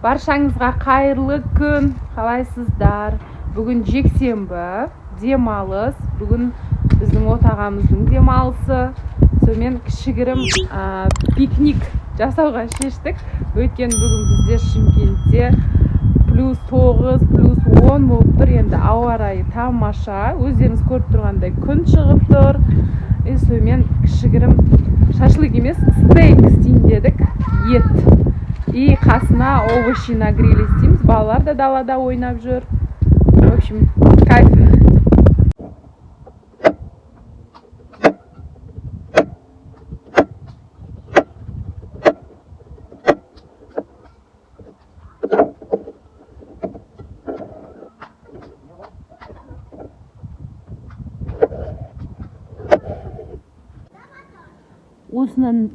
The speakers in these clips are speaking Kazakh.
Баршаңызға қайырлы күн. Қалайсыздар? Бүгін жексенбі, демалыс. Бүгін біздің отағамыздың демалысы. Сонымен кішігірім пикник жасауға шештік. Өйткені бүгін бізде Шымкентте +9, +10 болып тұр. Енді ауа райы тамаша. Өздеріңіз көріп тұрғандай күн шығып тұр. Сонымен кішігірім шашлык емес, стейк істейін дедік. Ет. И қасына овощи на гриле істейміз. Балалар да далада ойнап жүр. В общем, кайф.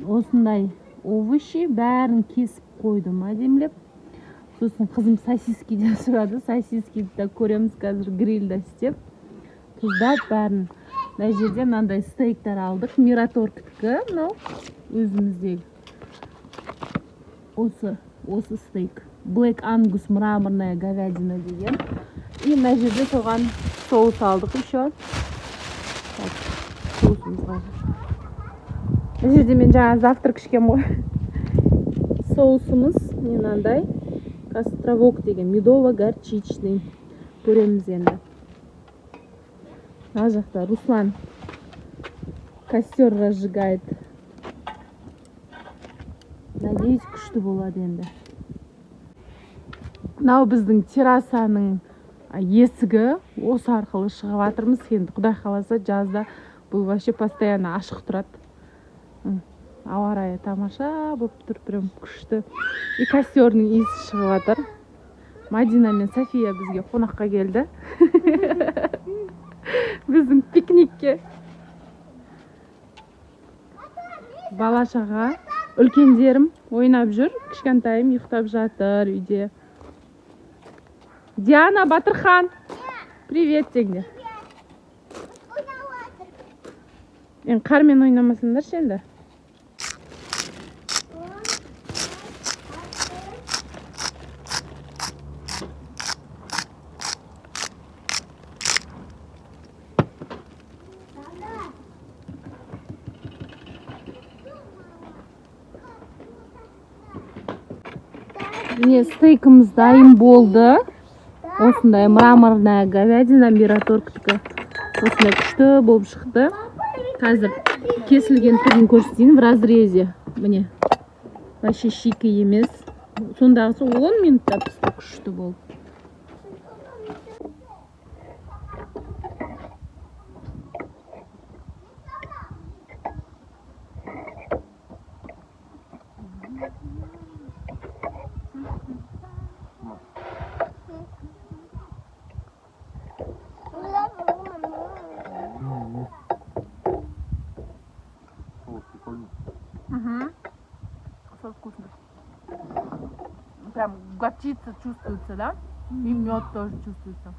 Осындай овощи бәрін кесіп қойдым әдемілеп. Сосын қызым сосискиден сұрады. Сосискиді де көреміз қазір грильда істеп. Тұздап бәрін. Мына жерде мынандай стейктер алдық. Мираторгтікі, мынау өзіміздегі. Осы стейк. Black Angus мраморная говядина деген. И мына жерде соған соус алдық еще. Соусымызға. Мына жерде мен жаңа завтрак ішкем ғой. Соусымыз мынандай костровок деген, медово-горчичный. Көреміз енді. Мына жақта Руслан костер разжигает. Надеюсь, күшті болады енді. Мынау біздің террасаның есігі. Осы арқылы шығып жатырмыз. Енді Құдай қаласа жазда бұл вообще постоянно ашық тұрады. Ауа райы тамаша болып тұр, прям күшті. И костердің иісі шығып жатыр. Мадина мен София бізге қонаққа келді. Біздің пикникке. Бала-шаға, үлкендерім ойнап жүр, кішкентайым ұйықтап жатыр үйде. Диана, Батырхан, привет теңдер. Енді қармен ойнамасындар енді. Міне стейкіміз дайын болды. Осындай мраморная говядина, мираторгтікі. Осындай күшті болып шықты. Қазір кесілген түрін көрсетейін в разрезе. Міне. Вообще шикі емес. Сондағысы 10 минутта пісті, күшті болып. Вкусно. Прям горчица чувствуется, да? И мед тоже чувствуется.